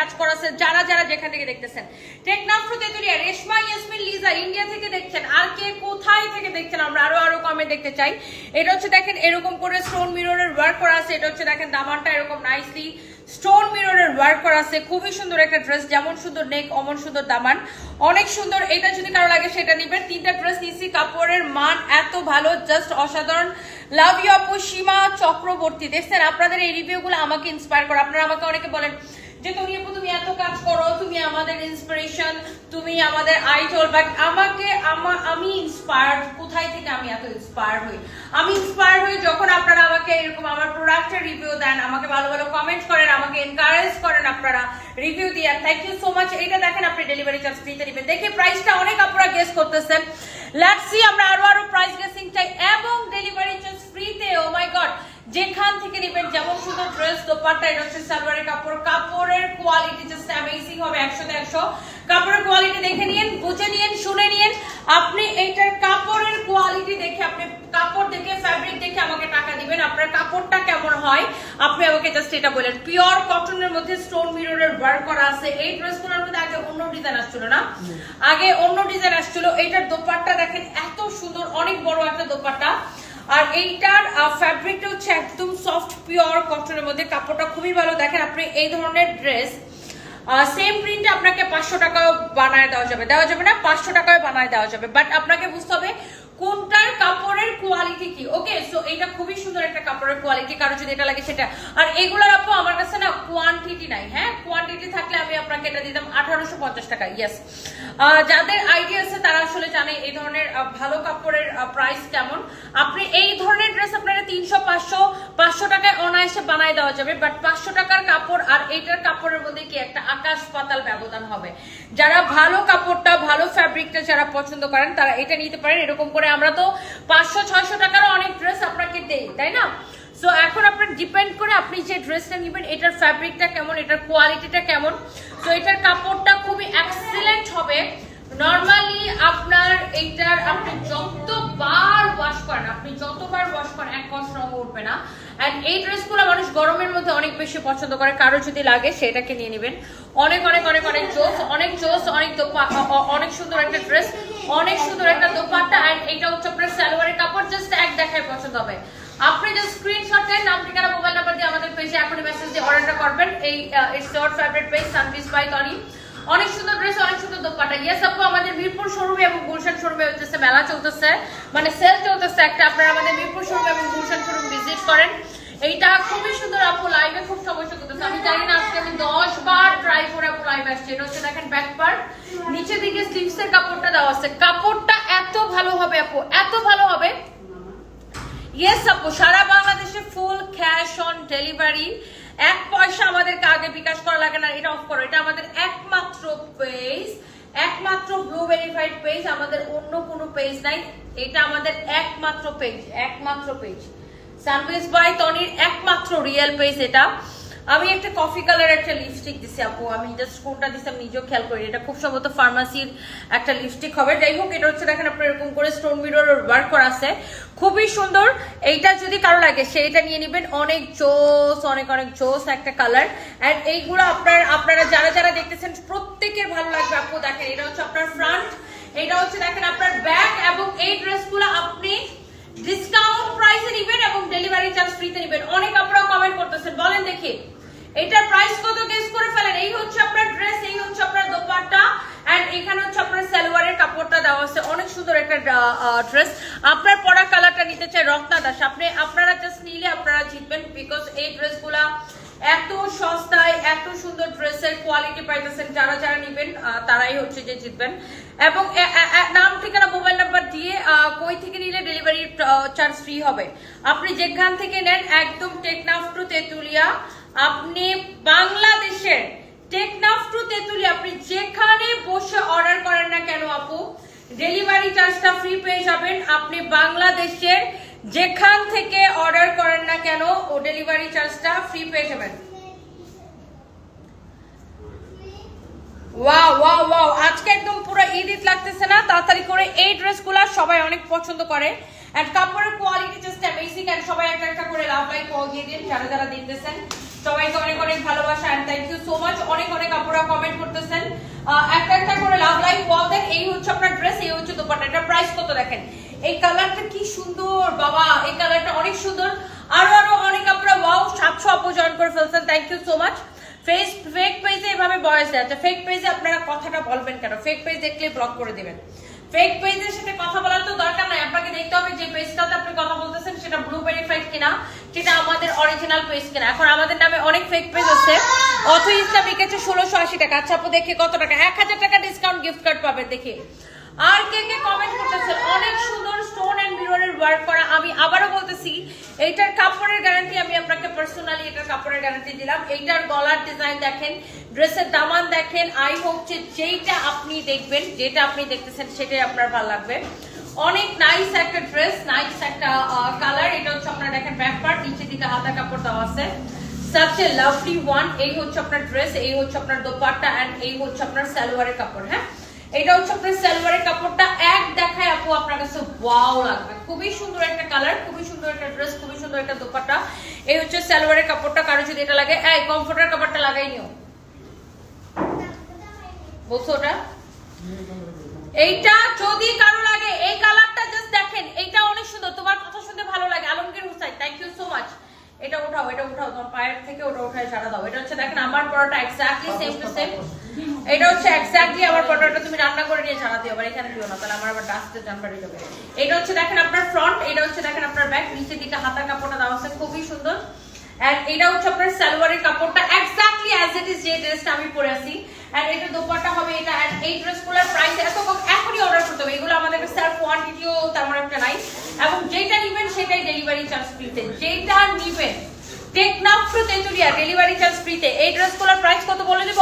কাজ করা আছে, যারা যারা যেখান থেকে দেখতেছেন। টেকনাফ টু তেতুলিয়া, রেশমা, ইয়াসমিন, লিজা ইন্ডিয়া থেকে দেখছেন, আর কে কোথায় থেকে দেখছেন আমরা আরো কমে দেখতে চাই। এটা হচ্ছে দেখেন এরকম করে স্টোন মিররের ওয়ার্ক করা আছে। এটা হচ্ছে দেখেন দামানটা এরকম নাইসলি স্টোন মিররের ওয়ার্ক করা আছে। খুবই সুন্দর একটা ড্রেস, যেমন সুন্দর নেক অমন সুন্দর দামান, অনেক সুন্দর। এটা যদি কারো লাগে সেটা নিবেন। তিনটা ড্রেস নিছি, কাপড়ের মান এত ভালো, জাস্ট অসাধারণ। লাভ ইউ আপু সীমা চক্রবর্তী। দেখছেন আপনাদের এই রিভিউগুলো আমাকে ইন্সপায়ার করে। আপনারা আমাকে অনেকে বলেন যে তুমি আপু তুমি এত কাজ করো, তুমি আমাদের ইন্সপিরেশন, তুমি আমাদের আইডল, বাট আমি ইন্সপায়ার্ড কোথায় থেকে? আমি এত ইন্সপায়ার হই, আমি ইন্সপায়ার হই যখন আপনারা আমাকে এরকম আমার প্রোডাক্টের রিভিউ দেন, আমাকে ভালো ভালো কমেন্ট করেন, আমাকে এনকারেজ করেন, আপনারা রিভিউ দিয়েন। Thank you so much. এটা দেখেন আপনি ডেলিভারি চার্জ ফ্রিতে নেবেন। দেখে প্রাইসটা অনেক আপনারা গেস করতেছেন, লেটস সি আমরা আরো প্রাইস গেসিং চাই এবং ডেলিভারি চার্জ ফ্রিতে। ও মাই গড, যেখান থেকে নেবেন যেমন সুন্দর ড্রেস, দোপাট্টা, এটা হচ্ছে সালোয়ারের কাপড়, কাপড়ের কোয়ালিটি জাস্ট অ্যামেজিং হবে, 100তে 100। কাপড়ের কোয়ালিটি দেখে নিয়েন, বুঝে নিয়েন, শুনে নিয়েন। আপনি এইটার কাপড়ের কোয়ালিটি দেখে, আপনি কাপড় দেখে, ফ্যাব্রিক দেখে আমাকে টাকা দিবেন। আপনার কাপড়টা কেমন হয় আপনি আমাকে জাস্ট এটা বলেন। পিওর কটনের মধ্যে স্টোন মিররের ওয়ার্ক করা আছে। এই ড্রেসগুলোর মধ্যে আগে অন্য ডিজাইন আসছিল না, আগে অন্য ডিজাইন আসছিল। এইটার দোপাট্টা দেখেন এত সুন্দর, অনেক বড় একটা দোপাট্টা। আর এইটার ফ্যাব্রিকটা হচ্ছে একদম সফট পিওর কটনের মধ্যে, কাপড়টা খুবই ভালো। দেখেন আপনি এই ধরনের ড্রেস সেম প্রিন্টে আপনাকে 500 টাকাও বানায় দেওয়া যাবে না, 500 টাকায় বানায় দেওয়া যাবে, বাট আপনাকে বুঝতে হবে কোনটার কাপড়ের কোয়ালিটি কি। ওকে, সো এটা খুবই সুন্দর একটা কাপড়ের কোয়ালিটি, কারো যদি এটা লাগে সেটা। আর এগুলোর আপু আমার কাছে না কোয়ান্টিটি নাই, হ্যাঁ কোয়ান্টিটি থাকলে আমি আপনাকে এটা দিতাম 1850 টাকা। ইয়েস, যাদের আইডিয়া আছে তারা আসলে জানে এই ধরনের ভালো কাপড়ের প্রাইস কেমন। আপনি এই ধরনের ড্রেস আপনারা 300 500 টাকায় অনায়াসে বানায় দেওয়া যাবে, বাট 500 টাকার কাপড় আর এইটার কাপড়ের মধ্যে কি একটা আকাশ পাতাল ব্যবধান হবে। যারা ভালো কাপড়টা, ভালো ফ্যাব্রিকটা যারা পছন্দ করেন তারা এটা নিতে পারেন। এরকম করে আমরা তো 500-600 টাকারও অনেক ড্রেস আপনাকে দেই, তাই না? সো এখন আপনার ডিপেন্ড করে আপনি যে ড্রেসটা নেবেন এটার ফ্যাব্রিকটা কেমন, এটার কোয়ালিটিটা কেমন। তো এটার কাপড়টা খুবই এক্সিলেন্ট হবে। নরমালি আপনার এইটার আপনি যতবার ওয়াশ করেন, আপনি যতবার ওয়াশ করেন এক কস রঙ উঠবে না। এন্ড এই ড্রেসগুলো মানুষ গরমের মধ্যে অনেক বেশি পছন্দ করে। কারো যদি লাগে সেটাকে নিয়ে নেবেন। অনেক অনেক অনেক অনেক জোস, অনেক জোস, অনেক সুন্দর একটা ড্রেস, অনেক সুন্দর একটা দোপাট্টা। এন্ড এইটা হচ্ছে আপনার সালোয়ারের কাপড়, জাস্ট এক দেখায় পছন্দ হবে। আপনি জাস্ট স্ক্রিনশট নেন, নাম ঠিকানা মোবাইল নাম্বার দিয়ে আমাদের পেজে এখনই মেসেজ দিয়ে অর্ডারটা করবেন। এই ইটস ইওর ফেভারিট পেজ সানপিস বাই তনি। অনেক সুন্দর ড্রেস, অনেক সুন্দর দোপাট্টা। ইয়েস আপু, আমাদের মিরপুর শোরুমে এবং গুলশান শোরুমে হচ্ছে মেলা চলতেছে, মানে সেল চলতেছে একটা। আপনারা আমাদের মিরপুর শোরুম এবং গুলশান শোরুম ভিজিট করেন। এইটা খুবই সুন্দর আপু, লাইভে খুব সমস্যা করতেছে, আমি জানি না, আজকে আমি 10 বার ট্রাই করে আপু লাইভ আসছে। এটা হচ্ছে দেখেন ব্যাক পার্ট, নিচে দিকে স্লিভস এর কাপড়টা দেওয়া আছে। কাপড়টা এত ভালো হবে আপু, এত ভালো হবে। ইয়েস আপু, সারা বাংলাদেশে ফুল ক্যাশ অন ডেলিভারি, 1 পয়সা আমাদেরকে আগে বিকাশ করা লাগে না। এটা অফ করো, এটা আমাদের একমাত্র পেজ, একমাত্র ব্লু ভেরিফাইড পেজ, আমাদের অন্য কোনো পেজ নাই। এটা আমাদের একমাত্র পেজ, একমাত্র পেজ সানপিস বাই তনির একমাত্র রিয়েল পেজ এটা। আমি একটা কফি কালার একটা লিপস্টিক দিছি আপু, আমি জাস্ট কোনটা দিছি আমি নিজেও খেয়াল করি। এটা খুব সম্ভবত ফার্মাসির একটা লিপস্টিক হবে। যাই হোক, এটা হচ্ছে দেখেন আপনার এরকম করে স্টোন মিরর ওয়ার্ক করা আছে, খুবই সুন্দর। এইটা যদি কারো লাগে সেইটা নিয়ে নেবেন, অনেক জোস, অনেক অনেক জোস একটা কালার। এন্ড এইগুলো আপনারা যারা যারা দেখতেছেন প্রত্যেকের ভালো লাগবে আপু। দেখেন এটা হচ্ছে আপনার ফ্রন্ট, এটা হচ্ছে দেখেন আপনার ব্যাক, এবং এই ড্রেসগুলো আপনি ডিসকাউন্ট প্রাইসে নেবেন এবং ডেলিভারি চার্জ ফ্রিতে নেবেন। অনেক আপনারা কমেন্ট করতেছেন, বলেন দেখি এটার প্রাইস কত, গেস করে ফেলেন। এই হচ্ছে আপনার ড্রেস, এই হচ্ছে আপনার দোপাট্টা, এন্ড এখানে হচ্ছে আপনার সালোয়ারের কাপড়টা দেওয়া আছে। অনেক সুন্দর একটা ড্রেস। আপনার পরা কালারটা নিতে চাই রত্না দাস, আপনারা জাস্ট নিলে আপনারা জিতবেন, বিকজ এই ড্রেসগুলা এত সস্তায় এত সুন্দর ড্রেসের কোয়ালিটি পাইতেছেন। যারা যারা নেবেন তারাই হচ্ছে যে জিতবেন। এবং নাম ঠিকানা মোবাইল নাম্বার দিয়ে কই থেকে নিলে ডেলিভারি চার্জ ফ্রি হবে। আপনি যেখান থেকে নেন, একদম টেকনাফ টু তেতুলিয়া, আপনি বাংলাদেশের টেকনাফ টু তেতুলিয়া আপনি যেখানে বসে অর্ডার করেন না কেন আপু, ডেলিভারি চার্জটা ফ্রি পেয়ে যাবেন। আপনি বাংলাদেশের যেখান থেকে অর্ডার করেন না কেন ও ডেলিভারি চার্জটা ফ্রি পেয়ে যাবেন। ওয়াও ওয়াও ওয়াও, আজকে একদম পুরো ঈদ লাগতেছে না? তাড়াতাড়ি করে এই ড্রেসগুলো সবাই অনেক পছন্দ করে। এন্ড কাপড়ের কোয়ালিটি জাস্ট অ্যামেজিং। এন্ড সবাই একটা একটা করে লাভ লাইক কল দিয়ে দিন যারা যারা দেখতেছেন। সবাইকে অনেক অনেক ভালোবাসা and thank you so much. অনেক অনেক আপুরা কমেন্ট করতেছেন, একটা একটা করে লাভ লাইক কল দেন। এই হচ্ছে আপনার ড্রেস, এই হচ্ছে দোপাট্টা। এটা প্রাইস কত দেখেন, এই কালারটা কি সুন্দর বাবা, এই কালারটা অনেক সুন্দর। আরো আরো অনেক আপুরা ওয়াও 700 আপু জয়েন করে ফেলছেন, thank you so much. Fake পেজে এভাবে বয়স দেয়, ফেক পেজে আপনারা কথাটা বলবেন কেন? ফেক পেজ দেখলে ব্লক করে দিবেন। ফেক পেজের সাথে কথা বলার তো দরকার নাই, আপনাকে দেখতে হবে যে পেজটাতে আপনি কথা বলতেছেন সেটা ব্লু ভেরিফাইড কিনা, সেটা আমাদের অরিজিনাল পেজ কিনা। এখন আমাদের নামে অনেক ফেক পেজ আছে। অথই ইসলাম লিখেছে 1680 টাকা। আচ্ছা আপু দেখে কত টাকা, 1000 টাকা ডিসকাউন্ট গিফট কার্ড পাবেন। দেখি আর কে কে কমেন্ট করতেছেন। অনেক সুন্দর স্টোন এন্ড মিররের ওয়ার্ক করা। আমি আবারও বলতেছি, এইটার কাপড়ের গ্যারান্টি আমি আপনাকে পার্সোনালি এটার কাপড়ের গ্যারান্টি দিলাম। এইটার গলার ডিজাইন দেখেন, ড্রেসের দামান দেখেন। আই হোপ যে যেটা আপনি দেখবেন, যেটা আপনি দেখতেছেন সেটাই আপনার ভালো লাগবে। অনেক নাইস একটা ড্রেস, নাইস একটা কালার। এটা হচ্ছে আপনারা দেখেন ব্যাক পার্ট, নিচের দিকে হাতা কাপড় দেওয়া আছে। such a lovely one। এই হচ্ছে আপনার ড্রেস, এই হচ্ছে আপনার দোপাট্টা এন্ড এই হচ্ছে আপনার সালোয়ারের কাপড়। হ্যাঁ, এটা হচ্ছে আপনার সালোয়ারের কাপড়টা। এক দেখায় আপু আপনার কাছে ওয়াও লাগবে। খুবই সুন্দর একটা কালার, খুবই সুন্দর একটা ড্রেস, খুবই সুন্দর একটা দোপাট্টা। এই হচ্ছে সালোয়ারের কাপড়টা। কারো যদি এটা লাগে, এই কমফোর্টের কাপড়টা লাগাই নিও, বলছো ওটা। এইটা যদি কারো লাগে, এই কালারটা জাস্ট দেখেন, এইটা অনেক সুন্দর। তোমার কথা শুনতে ভালো লাগে Alamgir Hussain, thank you so much. এটা উঠাও, এটা উঠাও, তোমার পায়ের থেকে ওটা উঠায় সারা দাও। এটা হচ্ছে দেখেন আমার পরোটা এক্স্যাক্টলি সেম টু সেম। এটা হচ্ছে এক্স্যাক্টলি আমার পরোটাটা তুমি রান্না করে নিয়ে ছাড়া দিও, আবার এখানে দিও না, তাহলে আমার আবার ডাস্টে জানবাড়ি যাবে। এটা হচ্ছে দেখেন আপনার ফ্রন্ট, এটা হচ্ছে দেখেন আপনার ব্যাক, নিচের দিকে হাতার কাপড়টা দেওয়া আছে খুবই সুন্দর। এন্ড এটা হচ্ছে আপনার সালোয়ারের কাপড়টা এক্স্যাক্টলি অ্যাজ ইট ইজ যে ড্রেসটা আমি পরে আছি। এন্ড এটা দোপাট্টা হবে এটা। এন্ড এই ড্রেসগুলোর প্রাইস এত কম, এখনই অর্ডার করতে হবে। এগুলো আমাদের সেলফ কোয়ান্টিটিও তেমন একটা নাই, এবং যেটা নিবেন সেটাই ডেলিভারি চার্জ ফ্রিতে। যেটা নিবেন Teknaf to Tetulia delivery charge ফ্রিতে। এই ড্রেসগুলোর প্রাইস কত বলে দেব?